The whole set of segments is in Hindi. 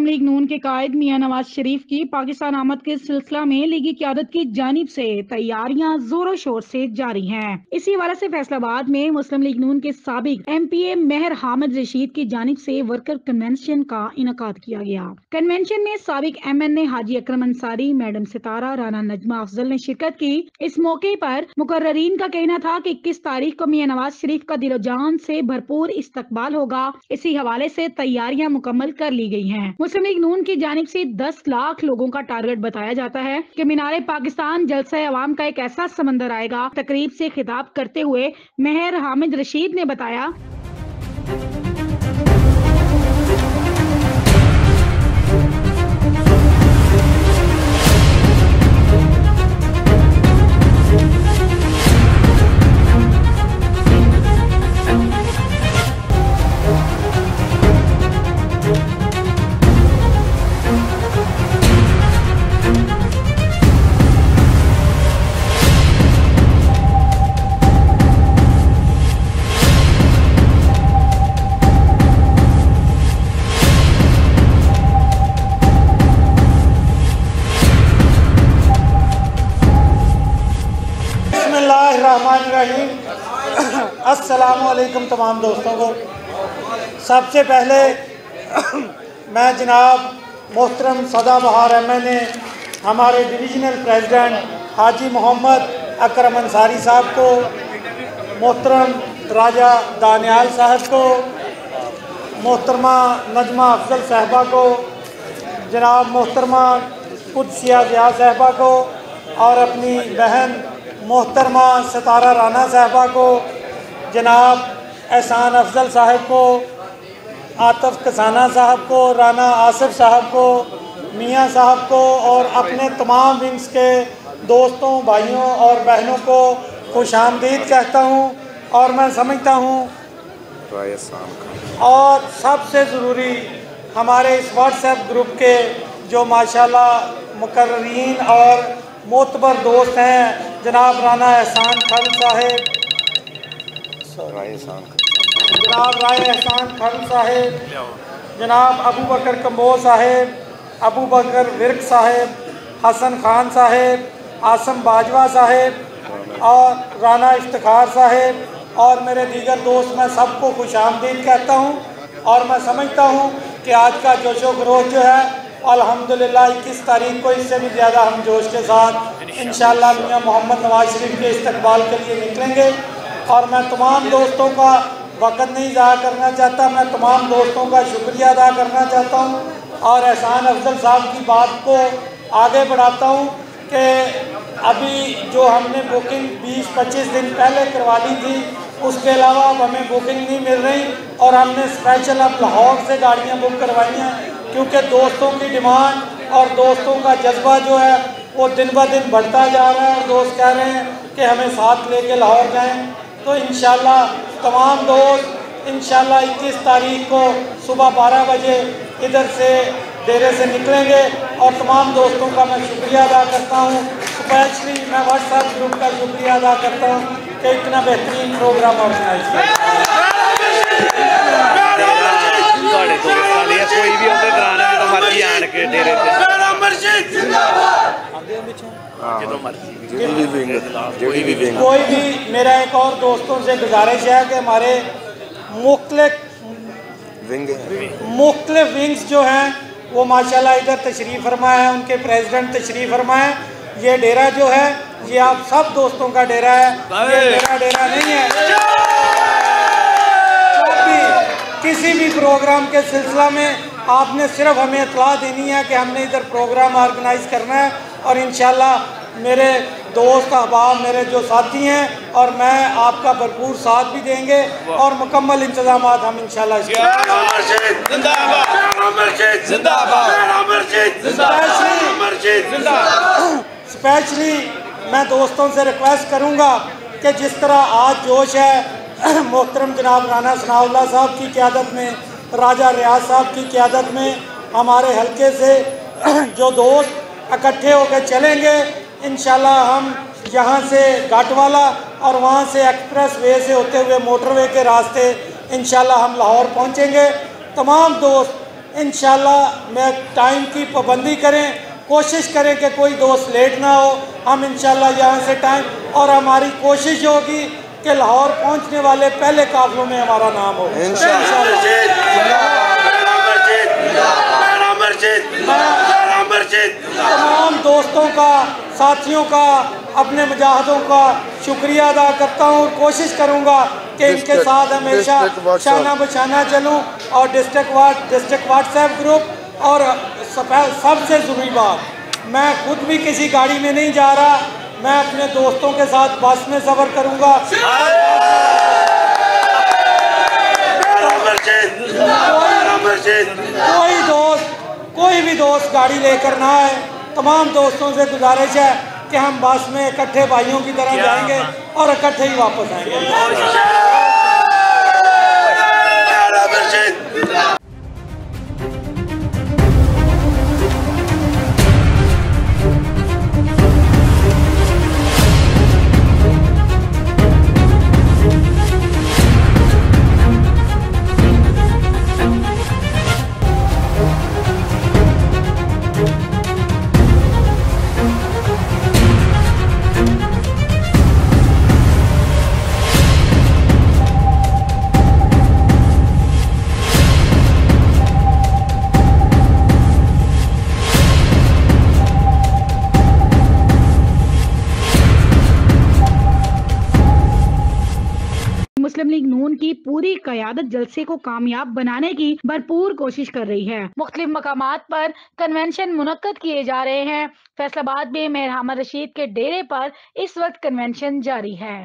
लीग नून के कायद मियां नवाज शरीफ की पाकिस्तान आमद के सिलसिला में लीगी क़यादत की जानिब से तैयारियां जोरों शोर से जारी हैं। इसी हवाले से फैसलाबाद में मुस्लिम लीग नून के साबिक MPA मेहर हामिद रशीद की जानिब से वर्कर कन्वेंशन का इनेकाद किया गया। कन्वेंशन में साबिक MNA हाजी अकरम अंसारी, मैडम सितारा, राना नजमा अफजल ने शिरकत की। इस मौके पर मुकर्ररीन का कहना था कि 21 तारीख को मियां नवाज शरीफ का दिलो जान से भरपूर इस्तकबाल होगा। इसी हवाले से तैयारियां मुकम्मल कर ली गई हैं। मुस्लिम लीग नून की जानिब से 10 लाख लोगों का टारगेट बताया जाता है कि मीनारे पाकिस्तान जलसा अवाम का एक ऐसा समंदर आएगा। तकरीब से खिताब करते हुए मेहर हामिद रशीद ने बताया, अस्सलामुअलैकुम तमाम दोस्तों को। सबसे पहले मैं जनाब मोहतरम सदाबहार MNA हमारे डिविजनल प्रेसिडेंट हाजी मोहम्मद अकरम अंसारी साहब को, मोहतरम राजा दानियाल साहब को, मोहतरमा नजमा अफजल साहबा को, जनाब मोहतरमा कुदसिया ज़िया साहबा को और अपनी बहन मोहतरमा सितारा राना साहबा को, जनाब एहसान अफजल साहब को, आतफ कसाना साहब को, राना आसिफ साहब को, मियाँ साहब को और अपने तमाम विंग्स के दोस्तों, भाइयों और बहनों को खुशामदीद कहता हूँ। और मैं समझता हूँ और सबसे ज़रूरी हमारे इस व्हाट्सएप ग्रुप के जो माशाल्लाह मुकर्ररीन और मोतबर दोस्त हैं, जनाब राना एहसान खान साहब, जनाब राय एहसान खान साहब, जनाब अबू बकर कम्बो साहब, अबू बकर विर्क साहब, हसन खान साहब, आसम बाजवा साहब और राना इफ्तिखार साहब और मेरे दीगर दोस्त, मैं सबको खुशामदीद कहता हूँ। और मैं समझता हूँ कि आज का जोशो खरोश जो है अल्हम्दुलिल्लाह 21 तारीख को इससे भी ज़्यादा हम जोश के साथ इंशाअल्लाह मियां मोहम्मद नवाज शरीफ के इस्तकबाल के लिए निकलेंगे। और मैं तमाम दोस्तों का वक़्त नहीं ज़ाया करना चाहता, मैं तमाम दोस्तों का शुक्रिया अदा करना चाहता हूँ और एहसान अफजल साहब की बात को आगे बढ़ाता हूँ कि अभी जो हमने बुकिंग 20-25 दिन पहले करवा ली थी, उसके अलावा अब हमें बुकिंग नहीं मिल रही और हमने स्पेशल अब लाहौर से गाड़ियाँ बुक करवाई हैं, क्योंकि दोस्तों की डिमांड और दोस्तों का जज्बा जो है वो दिन ब दिन बढ़ता जा रहा है और दोस्त कह रहे हैं कि हमें साथ लेके लाहौर जाएं। तो इंशाल्लाह तमाम दोस्त इंशाल्लाह 21 तारीख को सुबह 12 बजे इधर से डेरे से निकलेंगे और तमाम दोस्तों का मैं शुक्रिया अदा करता हूँ। स्पेशली मैं व्हाट्सएप ग्रुप का शुक्रिया अदा करता हूँ कि इतना बेहतरीन प्रोग्राम ऑर्गेनाइज किया। कोई भी होते कराने में तो मर्जी आन के डेरे कोई भी। मेरा एक और दोस्तों से गुजारिश है कि हमारे मुख्तलिफ विंग्स जो हैं वो माशाल्लाह इधर तशरीफ़ फरमाए हैं, उनके प्रेसिडेंट तशरीफ़ फरमाए। ये डेरा जो है ये आप सब दोस्तों का डेरा है, ये मेरा डेरा नहीं है। किसी भी प्रोग्राम के सिलसिला में आपने सिर्फ हमें इत्तला देनी है कि हमने इधर प्रोग्राम ऑर्गेनाइज़ करना है और इंशाल्लाह मेरे दोस्त अहबाब, मेरे जो साथी हैं और मैं आपका भरपूर साथ भी देंगे और मुकम्मल इंतजाम हम इंशाल्लाह स्पेशली मैं दोस्तों से रिक्वेस्ट करूँगा कि जिस तरह आज जोश है मोहतरम जनाब राना सनाउल्लाह साहब की क़यादत में, राजा रियाज साहब की क़यादत में हमारे हल्के से जो दोस्त इकट्ठे होकर चलेंगे, इंशाल्लाह हम यहाँ से घाटवाला और वहाँ से एक्सप्रेस वे से होते हुए मोटरवे के रास्ते इंशाल्लाह हम लाहौर पहुँचेंगे। तमाम दोस्त इंशाल्लाह मैं टाइम की पाबंदी करें, कोशिश करें कि कोई दोस्त लेट ना हो। हम इंशाल्लाह यहाँ से टाइम, और हमारी कोशिश होगी कि लाहौर पहुँचने वाले पहले काफिलों में हमारा नाम हो तमाम दोस्तों का, साथियों का, अपने मुजाहिदों का शुक्रिया अदा करता हूँ और कोशिश करूँगा कि इनके साथ हमेशा शाना बशाना चलूँ। और डिस्ट्रिक्ट व्हाट्सएप ग्रुप, और सबसे ज़रूरी बात, मैं खुद भी किसी गाड़ी में नहीं जा रहा, मैं अपने दोस्तों के साथ बस में सफ़र करूँगा। कोई भी दोस्त गाड़ी लेकर ना आए। तमाम दोस्तों से गुजारिश है कि हम बस में इकट्ठे भाइयों की तरह जाएंगे और इकट्ठे ही वापस आएंगे। मुस्लिम लीग नून की पूरी क़यादत जलसे को कामयाब बनाने की भरपूर कोशिश कर रही है। मुख्तलिफ मकामात पर कन्वेंशन मुनक्कद किए जा रहे हैं। फैसलाबाद में मेयर हामिद रशीद के डेरे पर इस वक्त कन्वेंशन जारी है।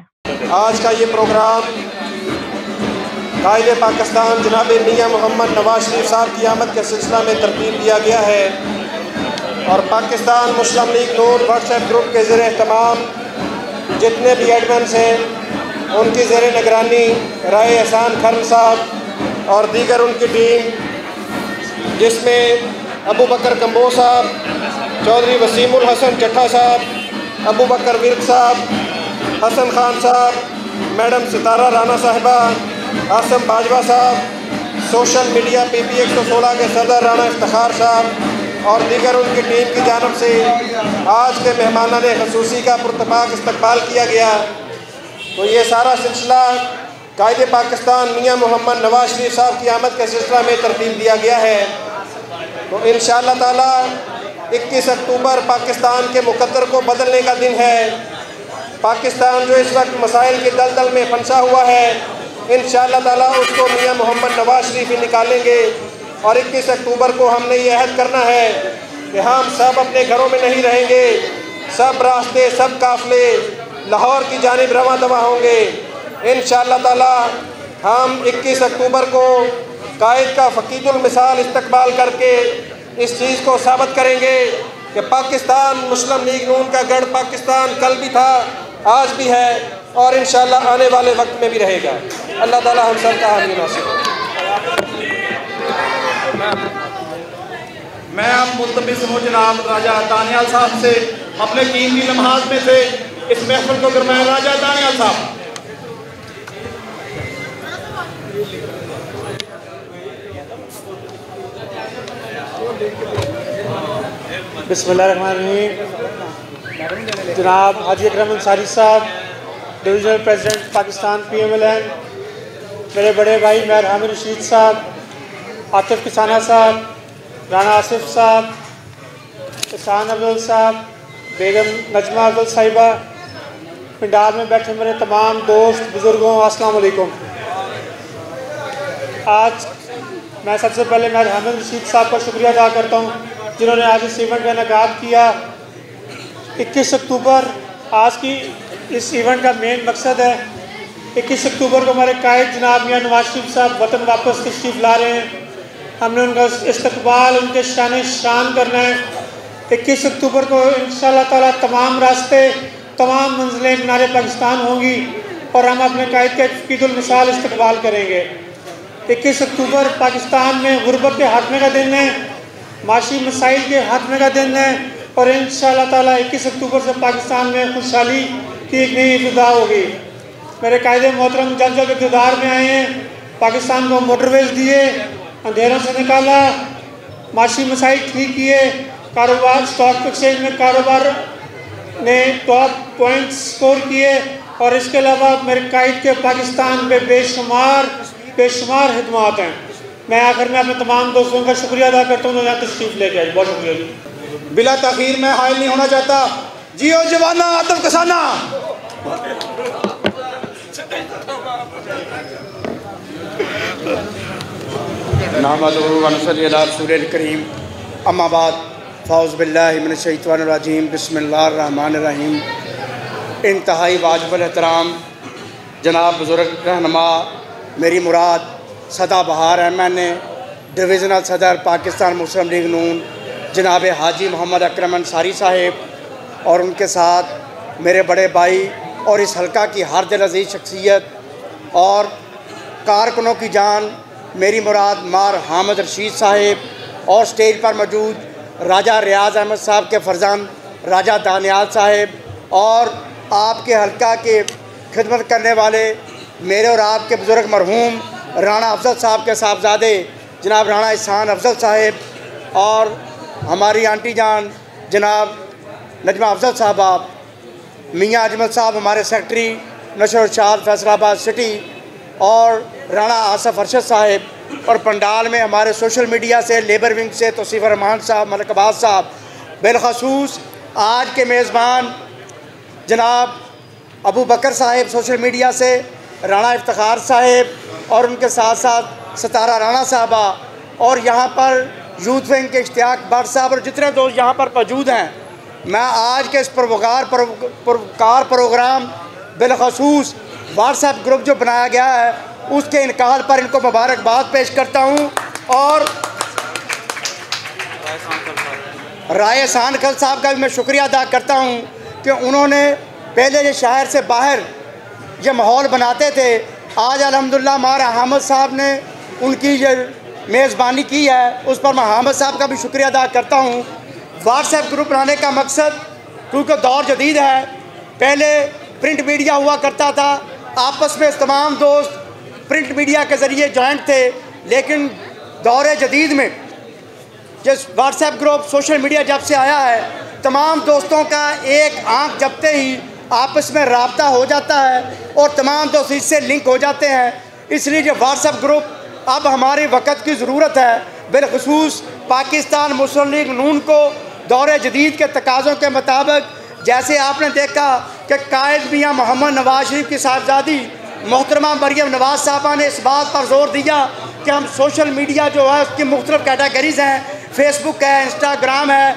आज का ये प्रोग्राम कायदे पाकिस्तान जनाब मियां मोहम्मद नवाज शरीफ साहब की आमद के सिलसिला में तरतीब दिया गया है और पाकिस्तान मुस्लिम लीग नून व्हाट्सएप ग्रुप के ज़ेर एहतमाम जितने भी एडमिन्स हैं उनकी ज़ेर निगरानी राय एहसान खान साहब और दीगर उनकी टीम, जिसमें अबू बकर कम्बो साहब, चौधरी वसीमुल हसन चट्ठा साहब, अबू बकर विर्क साहब, हसन खान साहब, मैडम सितारा राना साहिबा, आसम बाजवा साहब, सोशल मीडिया PP 116 के सदर राना इफ्तिखार साहब और दीगर उनकी टीम की जानब से आज के मेहमानाने खसूसी का पुरतपाक इस्तकबाल किया गया। तो ये सारा सिलसिला कायदे पाकिस्तान मियां मोहम्मद नवाज शरीफ साहब की आमद के सिलसिला में तरतीब दिया गया है। तो इंशाअल्लाह ताला 21 अक्टूबर पाकिस्तान के मुकद्दर को बदलने का दिन है। पाकिस्तान जो इस वक्त मसाइल के दलदल में फंसा हुआ है, इंशाअल्लाह ताला उसको मियां मोहम्मद नवाज शरीफ ही निकालेंगे। और 21 अक्टूबर को हमने ये अहद करना है कि हम सब अपने घरों में नहीं रहेंगे, सब रास्ते, सब काफ़िले लाहौर की जानिब रवां दवा होंगे। इंशाअल्लाह ताला हम 21 अक्टूबर को कायद का फ़कीदुल मिसाल इस्तकबाल करके इस चीज़ को साबित करेंगे कि पाकिस्तान मुस्लिम लीग नून का गढ़ पाकिस्तान कल भी था, आज भी है और इंशाअल्लाह आने वाले वक्त में भी रहेगा। अल्लाह ताला हम सब का हामी नासिर हो। मैं अब मुल्तमिस हूँ जनाब राजा दानियाल साहब से अपने कीमती लम्हात में से इस महफिल को फरमाएं। राजा दानियाल साहब। बिस्मिल्लाहिर्रहमानिर्रहीम। जनाब हाजी अकरम अंसारी साहब, डिवीज़नल प्रेसिडेंट पाकिस्तान PMLN, मेरे बड़े भाई मेयर हामिद रशीद साहब, आतिफ किसाना साहब, राना आसिफ साहब, एहसान अव्वल साहब, बेगम नजमा अव्वल साहिबा, पंडाल में बैठे मेरे तमाम दोस्त बुज़ुर्गों, अस्सलाम वालेकुम। आज मैं सबसे पहले मेयर हामिद रशीद साहब का शुक्रिया अदा करता हूँ जिन्होंने आज इस इवेंट का इनेकाद किया। 21 अक्टूबर आज की इस इवेंट का मेन मकसद है। 21 अक्टूबर को हमारे कायद जनाब मियां नवाज शरीफ साहब वतन वापस तशरीफ़ ला रहे हैं। हमने उनका इस्तकबाल, उनके शान करना है। 21 अक्टूबर को इंशाअल्लाह ताला तमाम रास्ते, तमाम मंजिलें मीनार पाकिस्तान होंगी और हम अपने कायद का फ़कीदुल मिसाल इस्तकबाल करेंगे। 21 अक्टूबर पाकिस्तान में गुरबत के हाथमे का दिन है, माशी मसाइल के हाथमे का दिन है और इंशाअल्लाह ताला 21 अक्टूबर से पाकिस्तान में खुशहाली की एक नई इब्तिदा होगी। मेरे कायदे मोहतरम जब इक़्तिदार में आए हैं, पाकिस्तान को मोटरवेज दिए, अंधेरों से निकाला, माशी मसाइल ठीक किए, कारोबार स्टॉक एक्सचेंज में कारोबार ने टॉप पॉइंट्स स्कोर किए, और इसके अलावा मेरे कायद के पाकिस्तान में बेशुमार खिदमात हैं। मैं आखिर में अपने तमाम दोस्तों का शुक्रिया अदा करता हूँ जो यहाँ तशरीफ लेके आए। बहुत शुक्रिया जी। बिला ताखीर मैं हायल नहीं होना चाहता। जियो जवाना आतफ कसाना। नहमदुहु व नसल्ली अला रसूलिल करीम, अम्मा बाद, फ़ाउज़ बिल्लाहि मिनश शैतानिर रजीम, बिस्मिल्लाहिर रहमानिर रहीम। इंतहाई वाजिबुल एहतराम जनाब बुज़ुर्ग रहनुमा मेरी मुराद सदाबहार MNA डिवीज़नल सदर पाकिस्तान मुस्लिम लीग नून जनाब हाजी मोहम्मद अकरम अंसारी साहिब, और उनके साथ मेरे बड़े भाई और इस हल्का की हर दिल अज़ीज़ शख्सियत और कारकुनों की जान मेरी मुराद मार हामिद रशीद साहिब, और स्टेज पर मौजूद राजा रियाज अहमद साहब के फरजान राजा दानियाल साहिब, और आपके हल्का के खिदमत करने वाले मेरे और आपके बुज़ुर्ग मरहूम राणा अफजल साहब के साहबजादे जनाब राणा एहसान अफजल साहिब, और हमारी आंटी जान जनाब नजमा अफजल साहबा, मियाँ अजमल साहब हमारे सेक्रेटरी नशर इरशाद फैसलाबाद सिटी, और राणा आसफ अरशद साहिब, और पंडाल में हमारे सोशल मीडिया से लेबर विंग से तौसीफ़ रहमान साहब, मलिक अब्बास साहब, बिलखसूस आज के मेज़बान जनाब अबू बकर साहिब सोशल मीडिया से, राणा इफ्तिखार साहिब, और उनके साथ साथ सतारा राणा साहबा, और यहाँ पर यूथ विंग के इश्तियाक भट्ट साहब, और जितने दोस्त यहाँ पर मौजूद हैं। मैं आज के इस पुरवकार प्रोग्राम बिलखसूस व्हाट्सएप ग्रुप जो बनाया गया है उसके इनकाल पर इनको मुबारकबाद पेश करता हूँ, और राय एहसान खल साहब का भी मैं शुक्रिया अदा करता हूँ कि उन्होंने पहले ये शहर से बाहर ये माहौल बनाते थे। आज अल्हम्दुलिल्लाह हमारा हामिद साहब ने उनकी ये मेज़बानी की है, उस पर मैं हामिद साहब का भी शुक्रिया अदा करता हूँ। व्हाट्सएप ग्रुप बनाने का मकसद, क्योंकि दौर जदीद है, पहले प्रिंट मीडिया हुआ करता था, आपस में तमाम दोस्त प्रिंट मीडिया के ज़रिए जॉइंट थे, लेकिन दौर जदीद में जिस व्हाट्सएप ग्रुप सोशल मीडिया जब से आया है, तमाम दोस्तों का एक आंख जपते ही आपस में राब्ता हो जाता है और तमाम दोस्त इससे लिंक हो जाते हैं। इसलिए जो व्हाट्सएप ग्रुप अब हमारे वक्त की ज़रूरत है, बिलखसूस पाकिस्तान मुस्लिम लीग नून को दौर जदीद के तकाज़ों के मुताबिक, जैसे आपने देखा कि कायद मियाँ मोहम्मद नवाज शरीफ की साहबजादी मोहतरमा मरियम नवाज साहबा ने इस बात पर जोर दिया कि हम सोशल मीडिया जो है उसकी मुख्तलिफ कैटेगरीज़ हैं, फेसबुक है, इंस्टाग्राम है,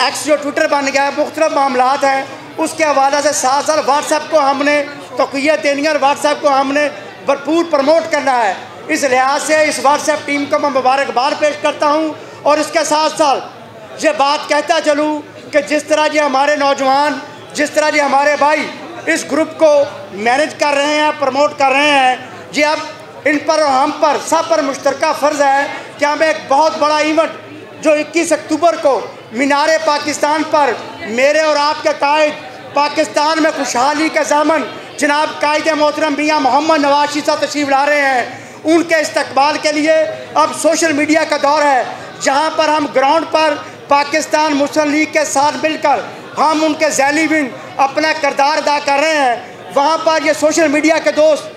एक्स जो ट्विटर बन गया है, मुख्तलिफ मामलात हैं, उसके हवाले से साथ साथ व्हाट्सएप को हमने तक़वियत देनी है और व्हाट्सएप को हमने भरपूर प्रमोट करना है। इस लिहाज से इस व्हाट्सएप टीम को मैं मुबारकबाद पेश करता हूँ, और इसके साथ साथ ये बात कहता चलूँ कि जिस तरह ये हमारे नौजवान, जिस तरह ये हमारे भाई इस ग्रुप को मैनेज कर रहे हैं, प्रमोट कर रहे हैं, जी अब इन पर और हम पर सब पर मुश्तरका फ़र्ज़ है कि हम एक बहुत बड़ा इवेंट जो 21 अक्टूबर को मीनारे पाकिस्तान पर मेरे और आपके कायद पाकिस्तान में खुशहाली का ज़ामन जनाब कायद मोहतरम मियाँ मोहम्मद नवाज शरीफ साहब तशरीफ़ ला रहे हैं, उनके इस्तकबाल के लिए अब सोशल मीडिया का दौर है, जहाँ पर हम ग्राउंड पर पाकिस्तान मुस्लिम लीग के साथ मिलकर हम उनके ज़ैली विंग अपना किरदार अदा कर रहे हैं। वहाँ पर ये सोशल मीडिया के दोस्त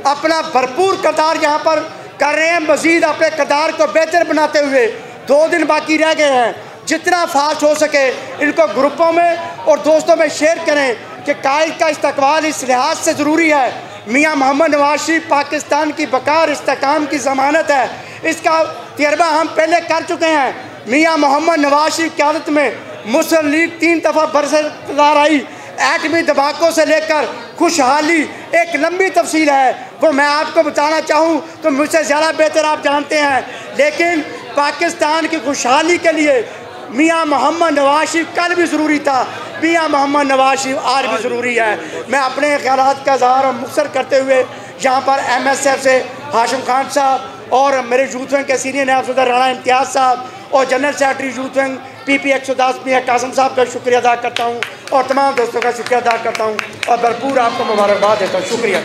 अपना भरपूर किरदार यहाँ पर कर रहे हैं, मज़ीद अपने किरदार को बेहतर बनाते हुए 2 दिन बाकी रह गए हैं। जितना फास्ट हो सके इनको ग्रुपों में और दोस्तों में शेयर करें कि कायद का इस्तकबाल इस लिहाज से ज़रूरी है। मियाँ मोहम्मद नवाज शरीफ पाकिस्तान की बकार इस्तेकाम की ज़मानत है, इसका तजर्बा हम पहले कर चुके हैं। मियाँ मोहम्मद नवाज शरीफ की क़यादत में मुस्लिम लीग 3 दफ़ा बरसदार आई, एटमी धमाकों से लेकर खुशहाली एक लंबी तफसील है, वो मैं आपको बताना चाहूँ तो मुझसे ज़्यादा बेहतर आप जानते हैं, लेकिन पाकिस्तान की खुशहाली के लिए मियाँ मोहम्मद नवाज शरीफ कल भी ज़रूरी था, मियाँ मोहम्मद नवाज शरीफ आज भी ज़रूरी है। मैं अपने ख्यालात का इज़हार मुख्तसर करते हुए यहाँ पर MSF से हाशिम खान साहब और मेरे यूथ विंग के सीनियर नायब सदर राणा इम्तियाज़ साहब और general secretary youth wing PP 110 मियाँ कासिम साहब का शुक्रिया अदा करता हूँ और तमाम दोस्तों का शुक्रिया अदा करता हूँ और भरपूर आपको मुबारकबाद देता हूँ। शुक्रिया।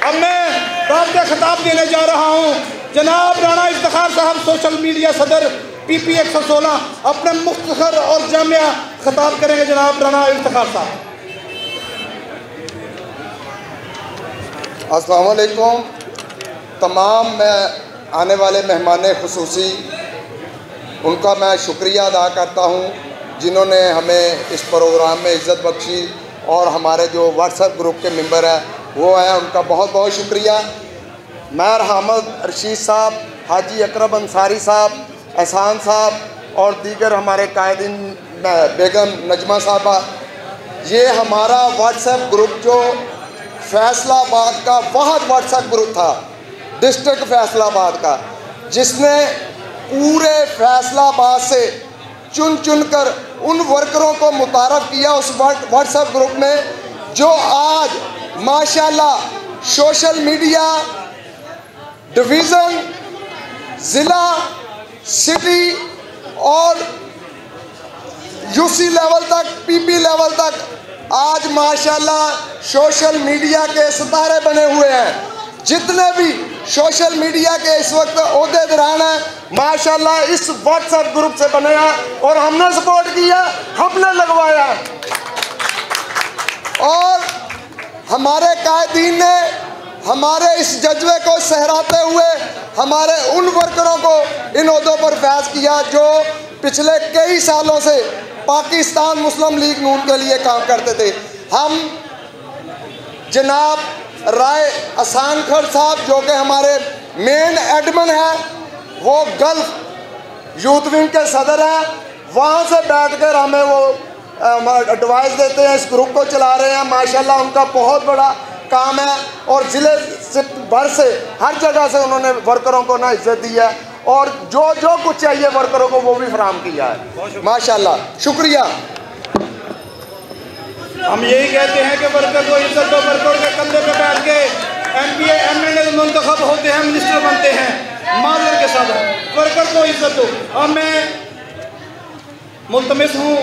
अब मैं बात का खिताब देने जा रहा हूँ जनाब राणा इफ्तिखार साहब सोशल मीडिया सदर PP 116 अपने मुख्तसर और जामिया खिताब करेंगे। जनाब राणा इफ्तिखार साहब। अस्सलाम वालेकुम। तमाम मैं आने वाले मेहमान खुसूसी उनका मैं शुक्रिया अदा करता हूँ जिन्होंने हमें इस प्रोग्राम में इज़्ज़त बख्शी, और हमारे जो व्हाट्सएप ग्रुप के मेंबर हैं वो हैं, उनका बहुत बहुत शुक्रिया। मैर हामिद रशीद साहब, हाजी अकरम अंसारी साहब, एहसान साहब और दीगर हमारे कायदीन, बेगम नजमा साहबा, ये हमारा व्हाट्सएप ग्रुप जो फैसलाबाद का वहद व्हाट्सएप ग्रुप था, डिस्ट्रिक्ट फैसलाबाद का, जिसने पूरे फैसलाबाद से चुन चुन कर उन वर्करों को मुतारफ़ किया उस व्हाट्सएप ग्रुप में, जो आज माशाल्लाह सोशल मीडिया डिवीज़न, ज़िला, सिटी और UC लेवल तक, PP लेवल तक आज माशाल्लाह सोशल मीडिया के सितारे बने हुए हैं। जितने भी सोशल मीडिया के इस वक्त ओहदेदारान हैं माशाल्लाह इस व्हाट्सएप ग्रुप से बने हैं, और हमने सपोर्ट किया, हमने लगवाया, और हमारे कायदीन ने हमारे इस जज्बे को सहराते हुए हमारे उन वर्करों को इन ओहदों पर फैज़ किया जो पिछले कई सालों से पाकिस्तान मुस्लिम लीग नून के लिए काम करते थे। हम जनाब राय एहसान खान साहब जो कि हमारे मेन एडमिन हैं, वो गल्फ यूथ विंग के सदर हैं, वहाँ से बैठकर हमें वो एडवाइस देते हैं, इस ग्रुप को चला रहे हैं। माशाल्लाह उनका बहुत बड़ा काम है, और ज़िले से भर से हर जगह से उन्होंने वर्करों को ना इज्जत दी है, और जो जो कुछ चाहिए वर्करों को वो भी फराहम किया है। माशाल्लाह, शुक्रिया। हम यही कहते हैं कि वर्कर को इज्जत दो, वर्कर के कंधे पे बैठ के MPA MNA मुंतखब होते हैं, मिनिस्टर बनते हैं, माजर के साथ वर्कर को इज्जत दो। अब मैं मुल्तमिस हूँ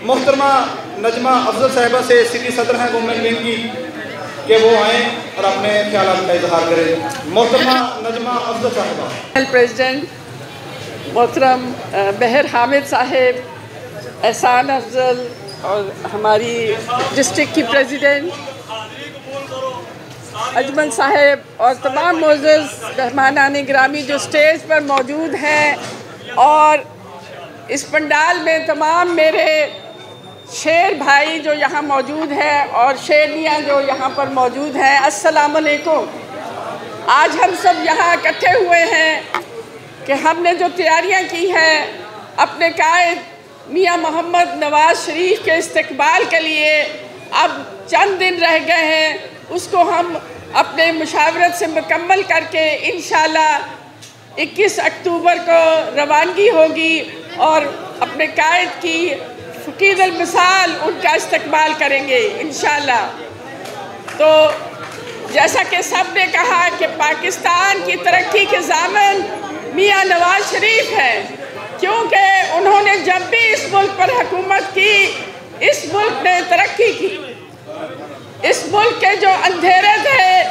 मोहतरमा नजमा अफजल साहिबा से, सिटी सदर हैं गवर्नमेंट विंग की, कि वो आएँ और अपने ख्यालात का इजहार करें। मोहतरमा नजमा अफजल साहिबा। प्रेसिडेंट मोहतरम बहर हामिद साहिब, एहसान अफजल और हमारी डिस्ट्रिक्ट की प्रेसिडेंट अजमल साहिब और तमाम मोअज़्ज़ज़ मेहमानान गिरामी जो स्टेज पर मौजूद हैं, और इस पंडाल में तमाम मेरे शेर भाई जो यहाँ मौजूद हैं और शेरनियाँ जो यहाँ पर मौजूद हैं, अस्सलाम वालेकुम। आज हम सब यहाँ इकट्ठे हुए हैं कि हमने जो तैयारियाँ की हैं अपने कायद मियाँ मोहम्मद नवाज़ शरीफ के इस्तकबाल के लिए, अब चंद दिन रह गए हैं, उसको हम अपने मुशावरत से मुकम्मल करके इंशाअल्लाह 21 अक्टूबर को रवानगी होगी, और अपने कायद की फ़कीरुल मिसाल उनका इस्तकबाल करेंगे इंशाअल्लाह। तो जैसा कि सब ने कहा कि पाकिस्तान की तरक्की के ज़ामिन मियाँ नवाज़ शरीफ हैं, क्योंकि उन्होंने जब भी इस मुल्क पर हुकूमत की, इस मुल्क ने तरक्की की। इस मुल्क के जो अंधेरे थे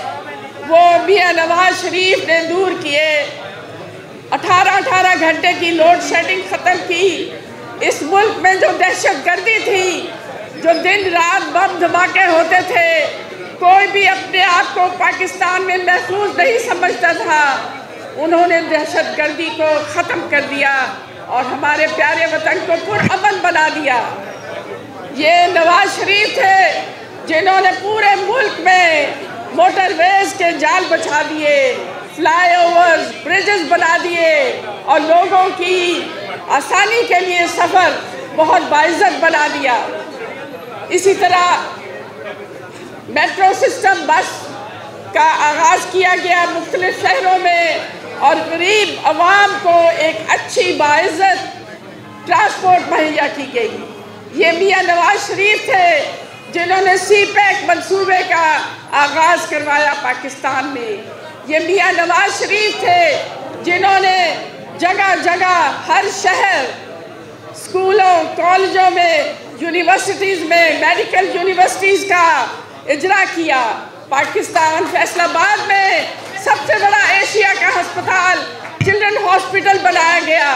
वो मियाँ नवाज़ शरीफ ने दूर किए। 18-18 घंटे की लोड शेडिंग ख़त्म की। इस मुल्क में जो दहशत गर्दी थी, जो दिन रात बम धमाके होते थे, कोई भी अपने आप को पाकिस्तान में महफूज नहीं समझता था, उन्होंने दहशत गर्दी को ख़त्म कर दिया और हमारे प्यारे वतन को पुरअमन बना दिया। ये नवाज़ शरीफ थे जिन्होंने पूरे मुल्क में मोटरवेज के जाल बिछा दिए, फ्लाईओवर्स, ब्रिजेस बना दिए, और लोगों की आसानी के लिए सफ़र बहुत बाइज़्ज़त बना दिया। इसी तरह मेट्रो सिस्टम बस का आगाज़ किया गया मुख्तलिफ शहरों में, और गरीब आवाम को एक अच्छी बाइज़्ज़त ट्रांसपोर्ट मुहैया की गई। ये मियाँ नवाज़ शरीफ थे जिन्होंने CPEC मंसूबे का आगाज़ करवाया पाकिस्तान में। ये मियाँ नवाज़ शरीफ थे जिन्होंने जगह जगह हर शहर, स्कूलों, कॉलेजों में, यूनिवर्सिटीज़ में मेडिकल यूनिवर्सिटीज़ का इजरा किया। पाकिस्तान फैसलाबाद में सबसे बड़ा एशिया का अस्पताल चिल्ड्रन हॉस्पिटल बनाया गया।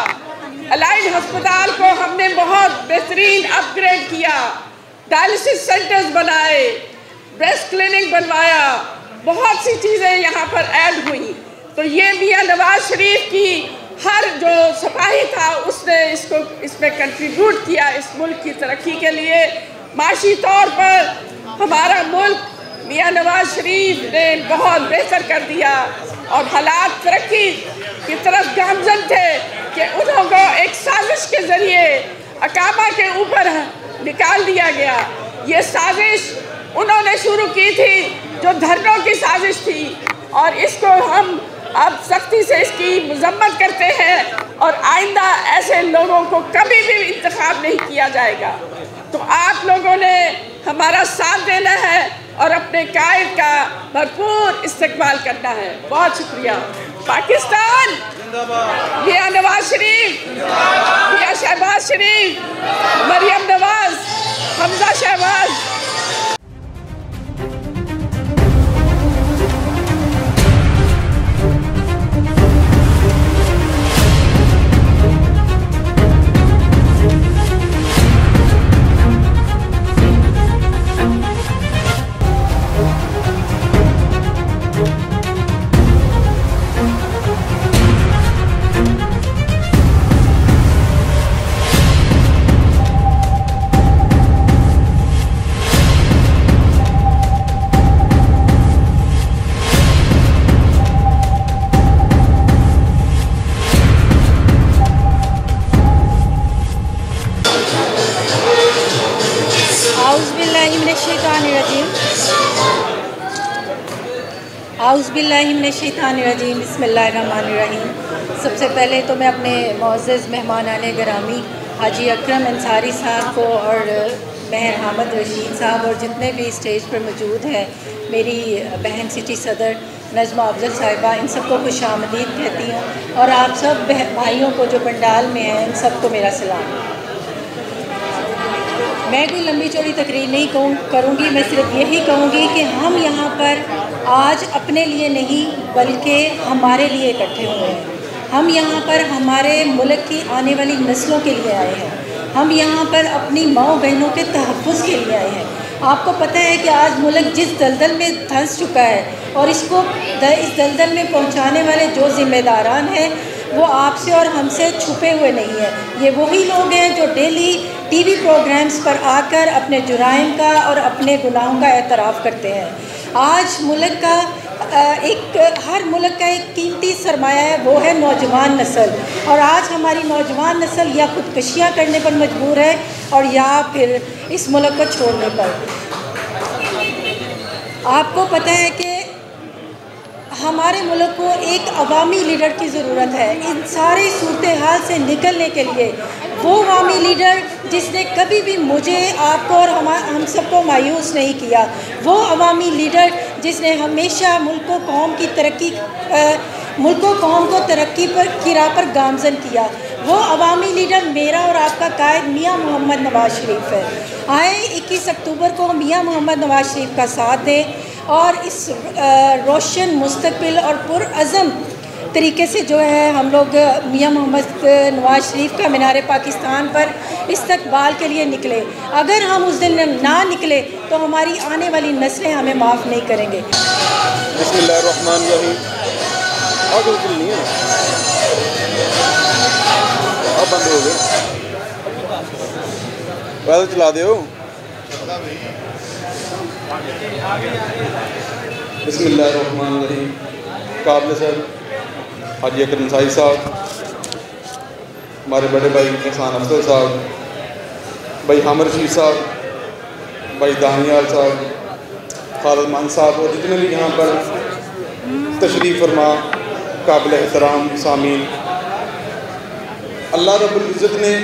अलाइड अस्पताल को हमने बहुत बेहतरीन अपग्रेड किया, डायलिसिस सेंटर्स बनाए, ब्रेस्ट क्लिनिक बनवाया, बहुत सी चीज़ें यहाँ पर ऐड हुई। तो ये मियाँ नवाज शरीफ की हर जो सिपाही था उसने इसमें कंट्रीब्यूट किया इस मुल्क की तरक्की के लिए। माशी तौर पर हमारा मुल्क मियाँ नवाज शरीफ ने बहुत बेहतर कर दिया और हालात तरक्की की तरफ गामजन थे कि उन्होंने एक साजिश के ज़रिए अकाबा के ऊपर निकाल दिया गया। ये साजिश उन्होंने शुरू की थी जो धरनों की साजिश थी, और इसको हम अब सख्ती से इसकी मजम्मत करते हैं और आइंदा ऐसे लोगों को कभी भी इंतखाब नहीं किया जाएगा। तो आप लोगों ने हमारा साथ देना है और अपने कायद का भरपूर इस्तेमाल करना है। बहुत शुक्रिया। पाकिस्तान, मियाँ नवाज शरीफ, मियाँ शहबाज शरीफ, मरियम नवाज, हमजा शहबाज। आउज़ुबिल्लाहिमिनश्शैतानिर्रजीम बिस्मिल्लाहिर्रहमानिर्रहीम। सबसे पहले तो मैं अपने मुअज़्ज़ज़ मेहमानाने गिरामी हाजी अकरम अंसारी साहब को और महर हामिद रशीद साहब और जितने भी स्टेज पर मौजूद हैं, मेरी बहन सिटी सदर नजमा अफजल साहिबा, इन सबको खुशामदीद कहती हूँ। और आप सब भाइयों को जो पंडाल में हैं, इन सबको मेरा सलाम। मैं कोई लंबी चौड़ी तकरीर नहीं करूँगी, मैं सिर्फ यही कहूँगी कि हम यहाँ पर आज अपने लिए नहीं बल्कि हमारे लिए इकट्ठे हुए हैं। हम यहाँ पर हमारे मुल्क की आने वाली नस्लों के लिए आए हैं। हम यहाँ पर अपनी माँ बहनों के तहफ़्फ़ुज़ के लिए आए हैं। आपको पता है कि आज मुल्क जिस दलदल में धंस चुका है और इस दलदल में पहुँचाने वाले जो ज़िम्मेदारान हैं वो आपसे और हमसे छुपे हुए नहीं हैं। ये वही लोग हैं जो डेली टीवी प्रोग्राम्स पर आकर अपने जुराइम का और अपने गुनाहों का एतराफ़ करते हैं। आज मुल्क का हर मुल्क का एक कीमती सरमाया है, वो है नौजवान नस्ल। और आज हमारी नौजवान नस्ल या खुदकशियाँ करने पर मजबूर है और या फिर इस मुल्क को छोड़ने पर। आपको पता है कि हमारे मुल्क को एक अवामी लीडर की ज़रूरत है इन सारी सूरत हाल से निकलने के लिए। वो अवामी लीडर जिसने कभी भी मुझे, आपको और हम सबको मायूस नहीं किया। वो अवामी लीडर जिसने हमेशा मुल्क को कौम को तरक्की की राह पर गामजन किया। वो अवामी लीडर मेरा और आपका कायद मियाँ मोहम्मद नवाज शरीफ है। आए 21 अक्टूबर को मियाँ मोहम्मद नवाज शरीफ का साथ दें और इस रोशन मुस्तकबिल और पुरअज़म तरीके से जो है हम लोग मियाँ मोहम्मद नवाज शरीफ का मीनार पाकिस्तान पर इस्तकबाल के लिए निकले। अगर हम उस दिन ना निकले तो हमारी आने वाली नस्लें हमें माफ़ नहीं करेंगे। बिस्मिल्लाहिर्रहमानिर्रहीम। आगे नहीं है, अब बंद हो गए, पैदल चला दो। बिस्मिल्लाहिर्रहमानिर्रहीम। काबिल सर हाजी अकरम अंसारी साहब, हमारे बड़े भाई एहसान अफजल साहब, भाई हामिद रशीद साहब, भाई दानियाल साहब, खालिद मान साहब और जितने भी यहाँ पर तशरीफ़ फरमा काबिल एहतराम सामीन, अल्लाह रब्बुल इज़्ज़त ने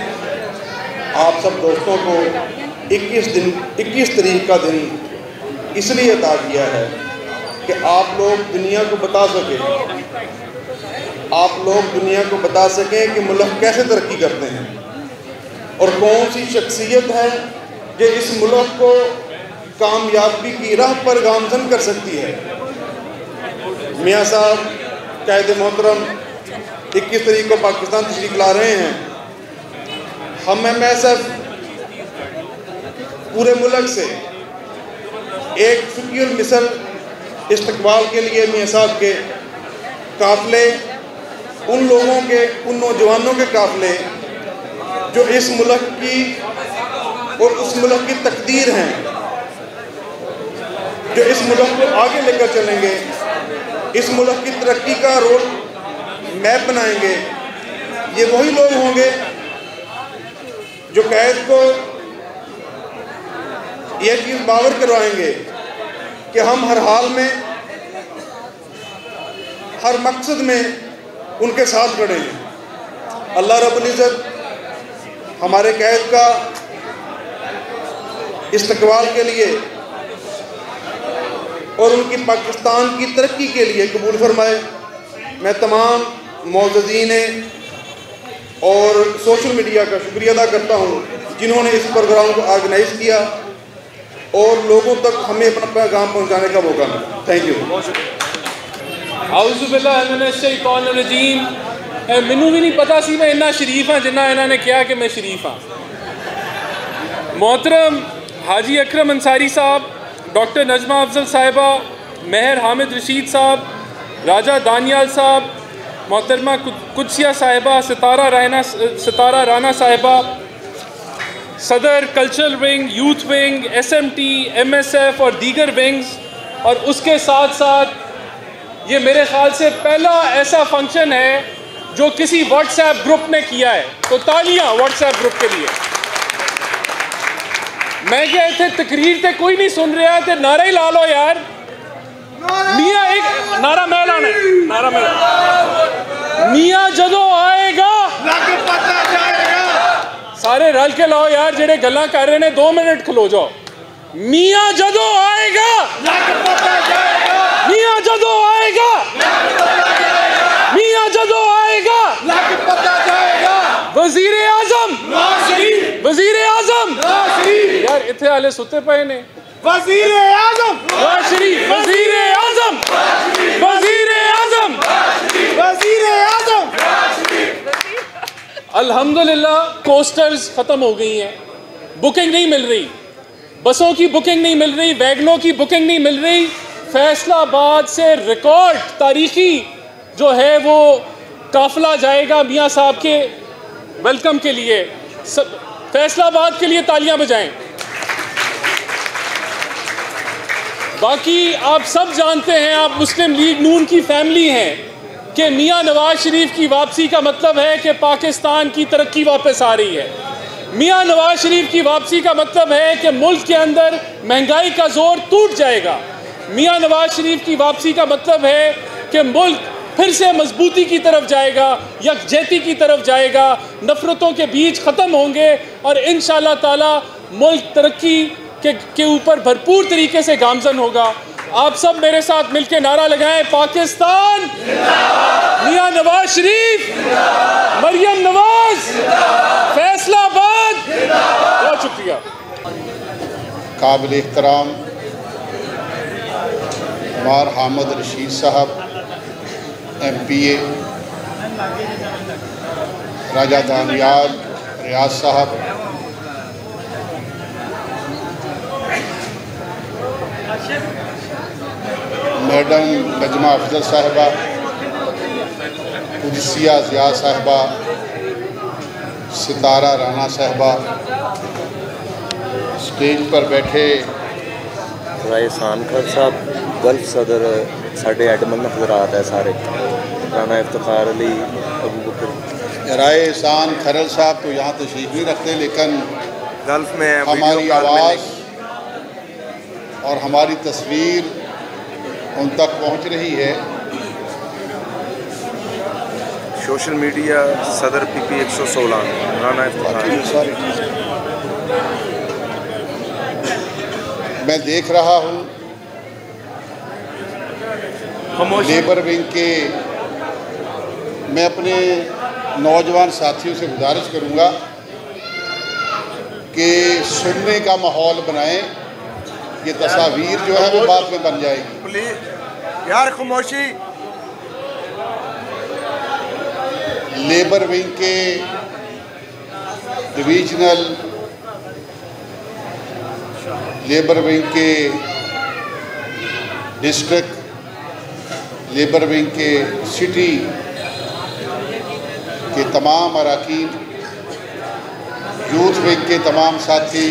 आप सब दोस्तों को 21 तारीख का दिन इसलिए अता किया है कि आप लोग दुनिया को बता सकें कि मुल्क कैसे तरक्की करते हैं और कौन सी शख्सियत है जो इस मुल्क को कामयाबी की राह पर गामजन कर सकती है। मियाँ साहब कायद मोहतरम 21 तारीख को पाकिस्तान तशरीफ ला रहे हैं। हम MSF पूरे मुल्क से एक फिक्र मिसल इस्तकबाल के लिए मियाँ साहब के काफ़िले, उन लोगों के, उन नौजवानों के काफ़िले जो इस मुल्क की और उस मुल्क की तकदीर हैं, जो इस मुल्क को आगे लेकर चलेंगे, इस मुल्क की तरक्की का रोड मैप बनाएंगे। ये वही लोग होंगे जो कैद को यह चीज़ बावर करवाएंगे कि हम हर हाल में, हर मकसद में उनके साथ खड़े हैं। अल्लाह रब्बुल इज़्ज़त हमारे कैद का इस्तकबाल के लिए और उनकी पाकिस्तान की तरक्की के लिए कबूल फरमाए। मैं तमाम मौजूदीन और सोशल मीडिया का शुक्रिया अदा करता हूँ जिन्होंने इस प्रोग्राम को ऑर्गेनाइज़ किया और लोगों तक हमें अपना पैगाम पहुँचाने का मौका मिला। Thank you. आउज़ुबिल्लाहिमिनश्शैतानिर्रजीम। मैनू भी नहीं पता सी मैं इन्ना शरीफ हाँ जिन्ना इन्होंने कहा कि मैं शरीफ हाँ। मोहतरम हाजी अकरम अंसारी साहब, डॉक्टर नजमा अफजल साहिबा, महर हामिद रशीद साहब, राजा दानियाल साहब, मोहतरमा कुदसिया साहिबा, सितारा राना साहिबा, सदर cultural wing, youth wing, SMT, MSF और दीगर विंग्स, और उसके साथ साथ ये मेरे ख्याल से पहला ऐसा फंक्शन है जो किसी व्हाट्सएप ग्रुप ने किया है, तो तालियां व्हाट्सएप ग्रुप के लिए। मैं क्या इतने तकरीर से कोई नहीं सुन रहा है, नारा ही ला लो यार। मियाँ एक नारा मैं लाना है, नारा मैं मियाँ जदों आएगा सारे रल के लाओ यार, जेड़े गल्लां कर रहे ने 2 मिनट खलो जाओ। मियाँ जदों आएगा, मियाँ जदों आएगा, मियाँ जदों आएगा, वजीर आजम, वजीर आजम यार इतने हाले सुते पे ने। वजीर आजम, वजीर आजम, वजीर आजम, वजीर आजम। अल्हम्दुलिल्लाह कोस्टर्स ख़त्म हो गई हैं, बुकिंग नहीं मिल रही, बसों की बुकिंग नहीं मिल रही, वैगनों की बुकिंग नहीं मिल रही। फैसलाबाद से रिकॉर्ड तारीखी जो है वो काफिला जाएगा मियाँ साहब के वेलकम के लिए। फैसलाबाद के लिए तालियां बजाएं। बाकी आप सब जानते हैं, आप मुस्लिम लीग नून की फैमिली हैं, कि मियाँ नवाज शरीफ की वापसी का मतलब है कि पाकिस्तान की तरक्की वापस आ रही है। मियाँ नवाज शरीफ की वापसी का मतलब है कि मुल्क के अंदर महंगाई का जोर टूट जाएगा। मियाँ नवाज शरीफ की वापसी का मतलब है कि मुल्क फिर से मजबूती की तरफ जाएगा, यकजहती की तरफ जाएगा, नफरतों के बीज ख़त्म होंगे और इंशाअल्लाह ताला मुल्क तरक्की के ऊपर भरपूर तरीके से गामजन होगा। आप सब मेरे साथ मिलकर नारा लगाएं, पाकिस्तान, मियाँ नवाज शरीफ, मरियम नवाज, फैसलाबाद। बहुत शुक्रिया। काबिल एहतराम मार हामिद रशीद साहब MPA, राजा दानियाल रियाज साहब, मैडम नजमा अफजल साहिबा, कुदसिया ज़िया साहिबा, सितारा राना साहिबा, स्टेज पर बैठे राय एहसान खान साहब, गल्फ सदर साढ़े एडमन हजरात है सारे, राना इफ्तिखार अली, अबू बकर। राय एहसान खरल साहब तो यहाँ तशरीफ नहीं रखते, लेकिन गल्फ में हमारी आवाज़ और हमारी तस्वीर उन तक पहुँच रही है। सोशल मीडिया सदर PP 116 राना इफ्तिखार। मैं देख रहा हूँ लेबर विंग के, मैं अपने नौजवान साथियों से गुजारिश करूँगा कि सुनने का माहौल बनाएं। ये तस्वीर जो है वो बाद में बन जाएगी। प्लीज यार खामोशी। लेबर विंग के डिवीजनल, लेबर विंग के डिस्ट्रिक्ट, लेबर विंग के सिटी के तमाम अरकान, यूथ विंग के तमाम साथी,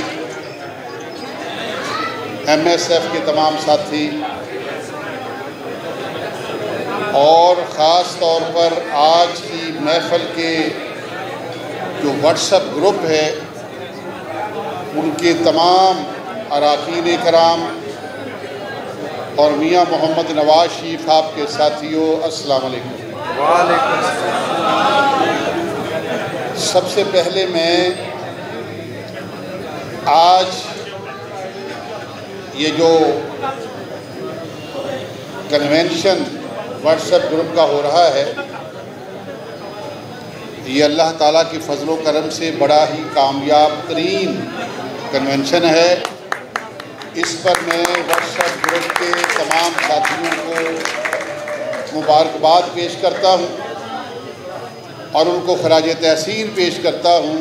MSF के तमाम साथी और ख़ास तौर पर आज की महफ़िल के जो व्हाट्सएप ग्रुप है उनके तमाम अरकान कराम और मियाँ मोहम्मद नवाज शरीफ आपके साथियों, अस्सलाम वालेकुम। वालेकुम अस्सलाम। सबसे पहले मैं आज ये जो कन्वेंशन व्हाट्सएप ग्रुप का हो रहा है, ये अल्लाह ताला की फजलो करम से बड़ा ही कामयाब तरीन कन्वेंशन है। इस पर मैं व्हाट्सएप ग्रुप के तमाम साथियों को मुबारकबाद पेश करता हूँ और उनको खराज तहसीन पेश करता हूँ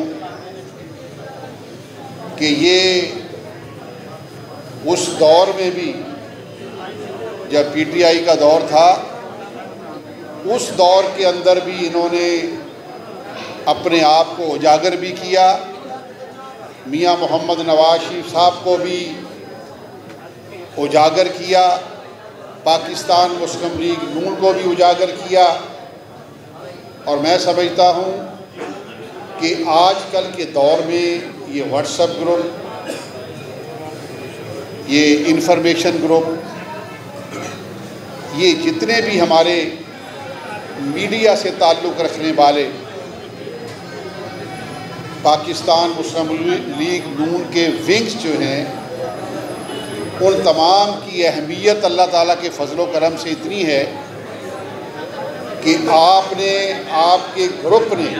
कि ये उस दौर में भी जब PTI का दौर था, उस दौर के अंदर भी इन्होंने अपने आप को उजागर भी किया। मियाँ मोहम्मद नवाज शरीफ साहब को भी उजागर किया, पाकिस्तान मुस्लिम लीग नून को भी उजागर किया। और मैं समझता हूँ कि आजकल के दौर में ये व्हाट्सएप ग्रुप, ये इंफॉर्मेशन ग्रुप, ये जितने भी हमारे मीडिया से ताल्लुक़ रखने वाले पाकिस्तान मुस्लिम लीग नून के विंग्स जो हैं, उन तमाम की अहमियत अल्लाह ताला के फजलो करम से इतनी है कि आपने, आपके ग्रुप ने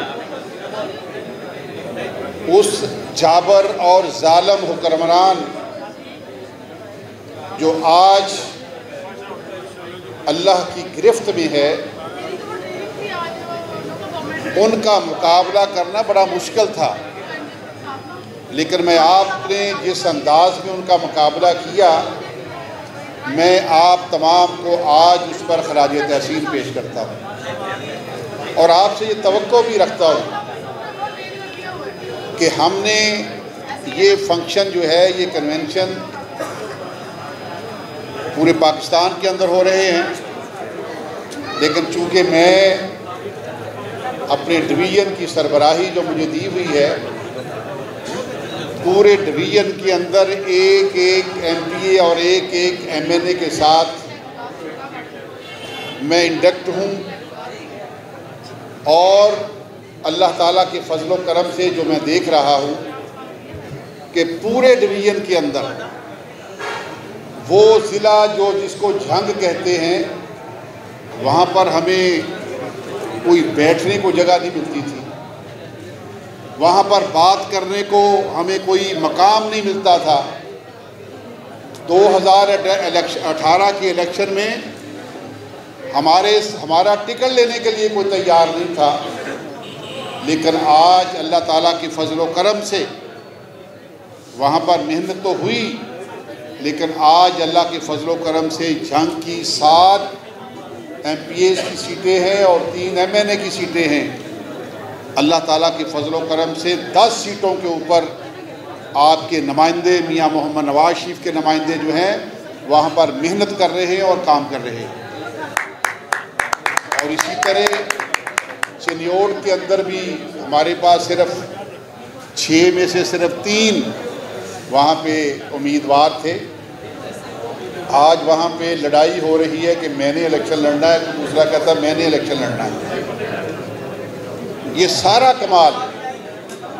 उस जाबर और जालिम हुक्मरान जो आज अल्लाह की गिरफ्त में है, उनका मुकाबला करना बड़ा मुश्किल था। लेकिन मैं आपने जिस अंदाज में उनका मुकाबला किया, मैं आप तमाम को आज उस पर खराज तहसीन पेश करता हूँ और आपसे ये तवक्को भी रखता हूँ कि हमने ये फंक्शन जो है, ये कन्वेंशन पूरे पाकिस्तान के अंदर हो रहे हैं, लेकिन चूँकि मैं अपने डिवीज़न की सरबराही जो मुझे दी हुई है, पूरे डिवीज़न के अंदर एक एक MPA और एक एक MNA के साथ मैं इंडक्ट हूँ। और अल्लाह ताला के फजलो करम से जो मैं देख रहा हूँ कि पूरे डिवीज़न के अंदर वो ज़िला जो जिसको झंग कहते हैं, वहाँ पर हमें कोई बैठने को जगह नहीं मिलती थी, वहाँ पर बात करने को हमें कोई मकाम नहीं मिलता था। 2018 के इलेक्शन में हमारा टिकट लेने के लिए कोई तैयार नहीं था, लेकिन आज अल्लाह ताला की फजलो करम से वहाँ पर मेहनत तो हुई, लेकिन आज अल्लाह के फजलो करम से झंग की 7 MPAs की सीटें हैं और 3 MNA की सीटें हैं। अल्लाह ताला के फजलो करम से 10 सीटों के ऊपर आपके नुमाइंदे, मियाँ मोहम्मद नवाज शरीफ के नुमाइंदे जो हैं, वहाँ पर मेहनत कर रहे हैं और काम कर रहे हैं। और इसी तरह चिन्योट के अंदर भी हमारे पास सिर्फ 6 में से सिर्फ 3 वहाँ पे उम्मीदवार थे। आज वहाँ पे लड़ाई हो रही है कि मैंने इलेक्शन लड़ना है, तो दूसरा कहता है मैंने इलेक्शन लड़ना है। ये सारा कमाल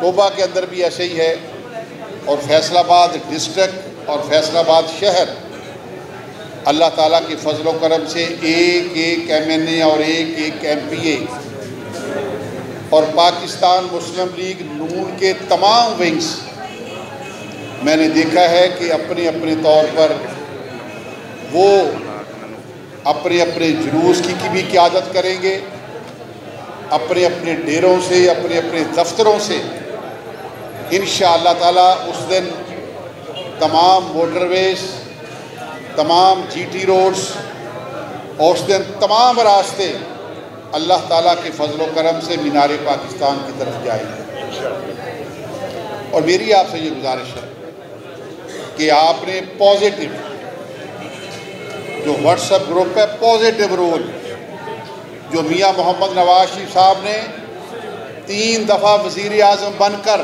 टोबा के अंदर भी ऐसे ही है, और फैसलाबाद डिस्ट्रिक्ट और फैसलाबाद शहर अल्लाह ताला के फजलो करम से एक एक MNA और एक एक MPA और पाकिस्तान मुस्लिम लीग नून के तमाम विंग्स मैंने देखा है कि अपने अपने तौर पर वो अपने अपने जुलूस की भी क़यादत करेंगे अपने अपने डेरों से, अपने अपने दफ्तरों से इंशाअल्लाह ताला उस दिन तमाम मोटरवेज, तमाम जीटी रोड्स और उस दिन तमाम रास्ते अल्लाह ताला के फजल व करम से मीनार पाकिस्तान की तरफ जाएंगे। और मेरी आपसे ये गुजारिश है कि आपने पॉजिटिव जो व्हाट्सएप ग्रुप है, पॉजिटिव रोल जो मियाँ मोहम्मद नवाज शरीफ साहब ने 3 दफ़ा वज़ीर आज़म बनकर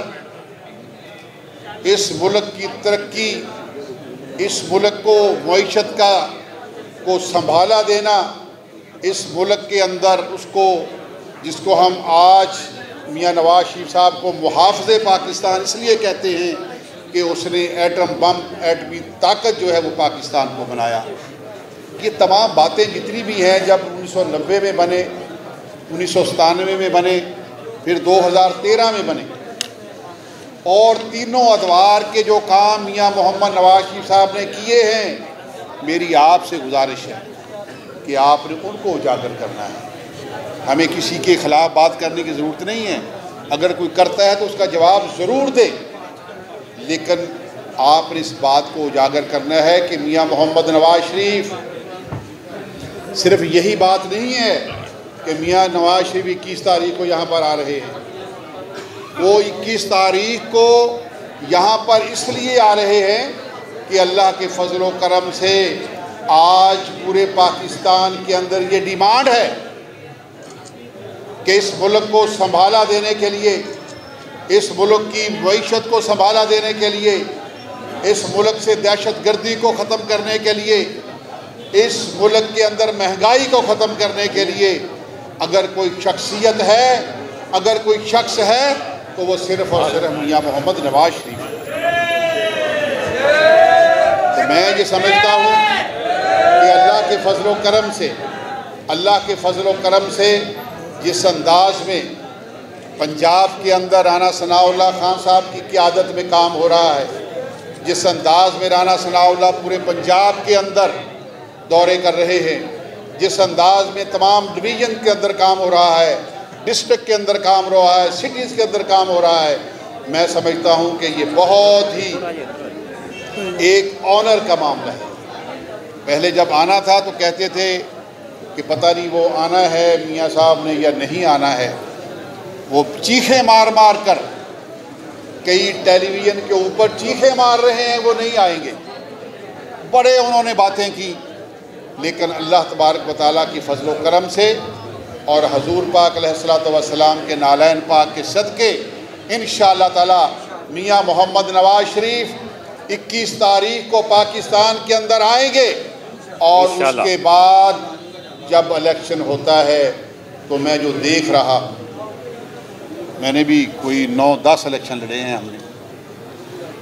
इस मुल्क की तरक्की, इस मुल्क को मईशत को संभाला देना, इस मुल्क के अंदर उसको जिसको हम आज मियाँ नवाज शरीफ साहब को मुहाफ़िज़े पाकिस्तान इसलिए कहते हैं कि उसने एटम बम, एटमी ताकत जो है वो पाकिस्तान को बनाया। ये तमाम बातें जितनी भी हैं, जब 1990 में बने, 1997 में बने, फिर 2013 में बने, और तीनों अदवार के जो काम मियाँ मोहम्मद नवाज शरीफ साहब ने किए हैं, मेरी आपसे गुजारिश है कि आपने उनको उजागर करना है। हमें किसी के ख़िलाफ़ बात करने की ज़रूरत नहीं है, अगर कोई करता है तो उसका जवाब ज़रूर दे, लेकिन आपने इस बात को उजागर करना है कि मियाँ मोहम्मद नवाज शरीफ सिर्फ यही बात नहीं है कि मियाँ नवाज शरीफ 21 तारीख को यहाँ पर आ रहे हैं। वो 21 तारीख को यहाँ पर इसलिए आ रहे हैं कि अल्लाह के फजल व करम से आज पूरे पाकिस्तान के अंदर ये डिमांड है कि इस मुल्क को संभाला देने के लिए, इस मुल्क की मईशत को संभाला देने के लिए, इस मुल्क से दहशतगर्दी को ख़त्म करने के लिए, इस मुल्क के अंदर महंगाई को ख़त्म करने के लिए अगर कोई शख्सियत है, अगर कोई शख्स है, तो वो सिर्फ़ और सिर्फ मियाँ मोहम्मद नवाज शरीफ है। तो मैं ये समझता हूँ कि अल्लाह के फजल व करम से, अल्लाह के फजल व करम से जिस अंदाज में पंजाब के अंदर राना सनाउल्लाह खान साहब की क़यादत में काम हो रहा है, जिस अंदाज में राना सनाउल्लाह पूरे पंजाब के अंदर दौरे कर रहे हैं, जिस अंदाज में तमाम डिवीज़न के अंदर काम हो रहा है, डिस्ट्रिक्ट के अंदर काम हो रहा है, सिटीज़ के अंदर काम हो रहा है, मैं समझता हूँ कि ये बहुत ही एक ऑनर का मामला है। पहले जब आना था तो कहते थे कि पता नहीं वो आना है मियाँ साहब ने या नहीं आना है। वो चीखें मार मार कर कई टेलीविज़न के ऊपर चीखें मार रहे हैं वो नहीं आएंगे। बड़े उन्होंने बातें की, लेकिन अल्लाह तबारक व तआला की फजल व करम से और हजूर पाक अलैहिस्सलातु वस्सलाम के नालैन पाक के सदक़े इंशाअल्लाह ताला मियाँ मोहम्मद नवाज शरीफ 21 तारीख को पाकिस्तान के अंदर आएंगे। और उसके बाद जब इलेक्शन होता है तो मैं जो देख रहा, मैंने भी कोई 9-10 इलेक्शन लड़े हैं हमने,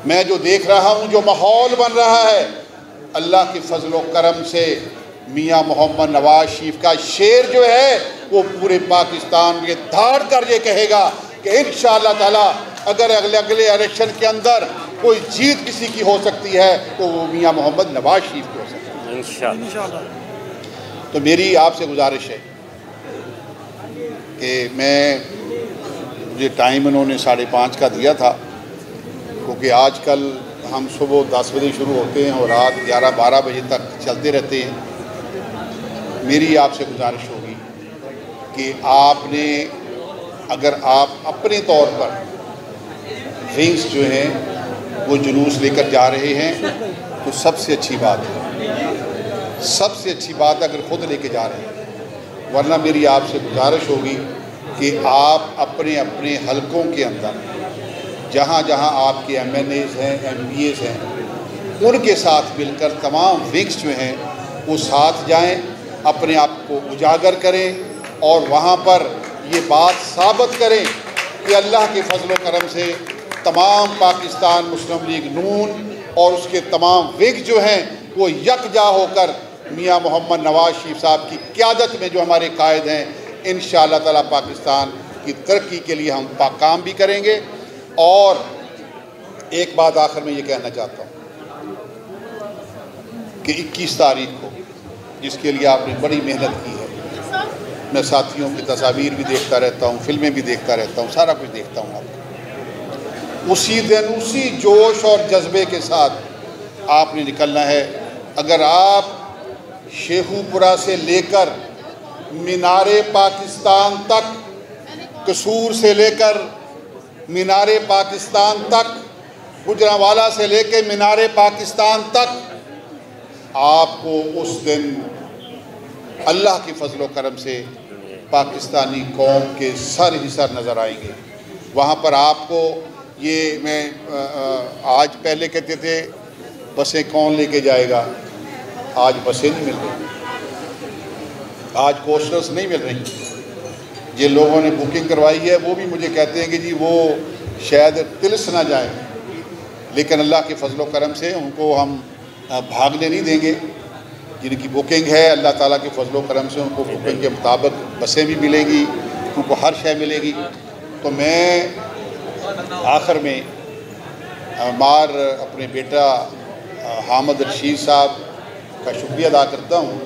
मैं जो देख रहा हूँ, जो माहौल बन रहा है, अल्लाह के फजल व करम से मियाँ मोहम्मद नवाज शरीफ का शेर जो है वो पूरे पाकिस्तान में धाड़ कर ये कहेगा कि इंशाअल्लाह ताला अगर अगले इलेक्शन के अंदर कोई जीत किसी की हो सकती है तो वो मियाँ मोहम्मद नवाज शरीफ की हो सकती है इंशाअल्लाह। तो मेरी आपसे गुजारिश है कि मुझे टाइम उन्होंने 5:30 का दिया था, क्योंकि आजकल हम सुबह 10 बजे शुरू होते हैं और रात 11-12 बजे तक चलते रहते हैं। मेरी आपसे गुजारिश होगी कि आपने, अगर आप अपने तौर पर विंग्स जो हैं वो जुलूस लेकर जा रहे हैं तो सबसे अच्छी बात है, सबसे अच्छी बात अगर ख़ुद लेके जा रहे हैं। वरना मेरी आपसे गुजारिश होगी कि आप अपने अपने हलकों के अंदर जहाँ जहाँ आपके MNAs हैं, MPAs हैं, उनके साथ मिलकर तमाम विंग्स जो हैं वो साथ जाएं, अपने आप को उजागर करें और वहाँ पर ये बात साबित करें कि अल्लाह के फजल व करम से तमाम पाकिस्तान मुस्लिम लीग नून और उसके तमाम विंग जो हैं वो यकजा होकर मियाँ मोहम्मद नवाज शरीफ साहब की क़यादत में जो हमारे कायद हैं, इंशाअल्लाह ताला पाकिस्तान की तरक्की के लिए हम काम भी करेंगे। और एक बात आखिर में ये कहना चाहता हूँ कि 21 तारीख को, जिसके लिए आपने बड़ी मेहनत की है, मैं साथियों की तस्वीर भी देखता रहता हूँ, फिल्में भी देखता रहता हूँ, सारा कुछ देखता हूँ। आपको उसी दिन उसी जोश और जज्बे के साथ आपने निकलना है। अगर आप शेखुपुरा से लेकर मीनारे पाकिस्तान तक, कसूर से लेकर मीनारे पाकिस्तान तक, गुजरांवाला से लेकर मीनारे पाकिस्तान तक, आपको उस दिन अल्लाह की फजलो करम से पाकिस्तानी कौम के सर ही सर नज़र आएंगे। वहाँ पर आपको ये मैं आज पहले कहते थे बसें कौन लेके जाएगा, आज बसें नहीं मिल रही, आज कोस्टर्स नहीं मिल रही। जिन लोगों ने बुकिंग करवाई है वो भी मुझे कहते हैं कि जी वो शायद तिलस ना जाए, लेकिन अल्लाह के फजलो करम से उनको हम भागने नहीं देंगे। जिनकी बुकिंग है अल्लाह ताला के फजलो करम से उनको बुकिंग के मुताबिक बसें भी मिलेगी, उनको हर शय मिलेगी। तो मैं आखिर में मार अपने बेटा हामिद रशीद साहब का शुक्रिया अदा करता हूँ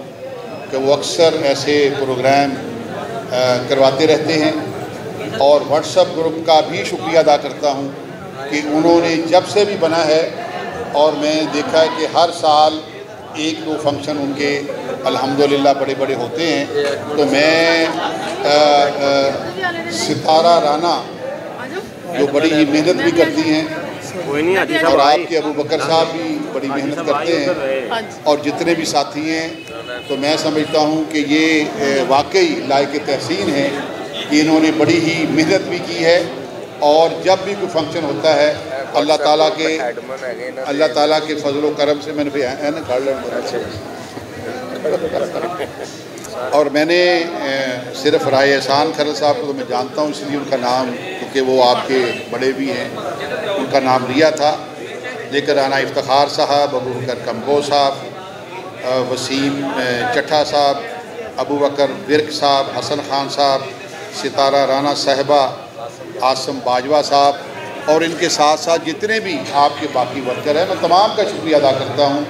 कि वो अक्सर ऐसे प्रोग्राम करवाते रहते हैं, और व्हाट्सएप ग्रुप का भी शुक्रिया अदा करता हूँ कि उन्होंने जब से भी बना है, और मैं देखा है कि हर साल 1-2 फंक्शन उनके अल्हम्दुलिल्लाह बड़े बड़े होते हैं। तो मैं सितारा राना जो बड़ी ही मेहनत भी करती हैं, और आपके अबू बकर साहब भी बड़ी मेहनत करते हैं, और जितने भी साथी हैं, तो मैं समझता हूँ कि ये वाकई लायक तहसीन है कि इन्होंने बड़ी ही मेहनत भी की है। और जब भी कोई फंक्शन होता है अल्लाह ताला के फजलो करम से मैंने और मैंने सिर्फ राय एहसान खरल साहब को तो मैं जानता हूँ, इसलिए उनका नाम, क्योंकि वो आपके बड़े भी हैं, उनका नाम लिया था। लेकर राना इफ्तिखार साहब, अबू बकर कम्बो साहब, वसीम चट्ठा साहब, अबू बकर विर्क साहब, हसन खान साहब, सितारा राना साहिबा, आसम बाजवा साहब, और इनके साथ साथ जितने भी आपके बाकी वर्कर हैं, मैं तमाम का शुक्रिया अदा करता हूँ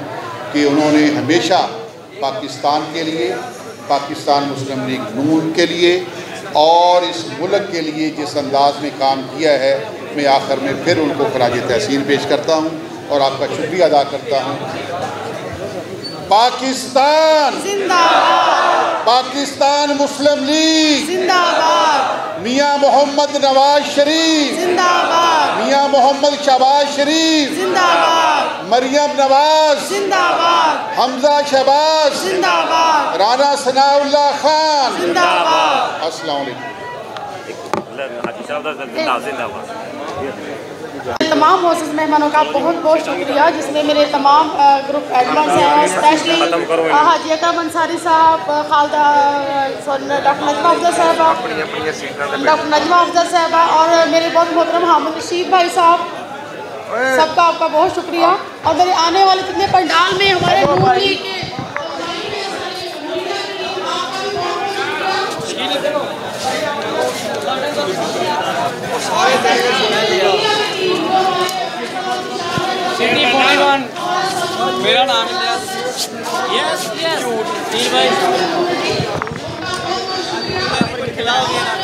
कि उन्होंने हमेशा पाकिस्तान के लिए, पाकिस्तान मुस्लिम लीग नून के लिए और इस मुल्क के लिए जिस अंदाज में काम किया है, मैं आखिर में फिर उनको खराज तहसीन पेश करता हूँ और आपका शुक्रिया अदा करता हूँ। पाकिस्तान जिंदाबाद, पाकिस्तान मुस्लिम लीग जिंदाबाद, मियाँ मोहम्मद नवाज शरीफ जिंदाबाद, मियाँ मोहम्मद शहबाज शरीफ जिंदाबाद, मरियम नवाज जिंदाबाद, हमजा शहबाज जिंदाबाद, राना सनाउल्लाह खान जिंदाबाद। अस्सलाम वालेकुम। तमाम मोअज़्ज़ज़ मेहमानों का बहुत बहुत शुक्रिया, जिसमें मेरे तमाम ग्रुप एडमन्स हैं, स्पेशली हाजी अकरम अंसारी साहब, खालदा डॉक्टर नजमा अफजल साहबा, डॉक्टर नजमा अफजल साहबा, और मेरे बहुत मोहतरम हामिद रशीद भाई साहब, सबका आपका बहुत शुक्रिया। और मेरे आने वाले जितने पंडाल में हमारे नून लीग के मेरा नाम है यस यस जी भाई खिलाओगे ना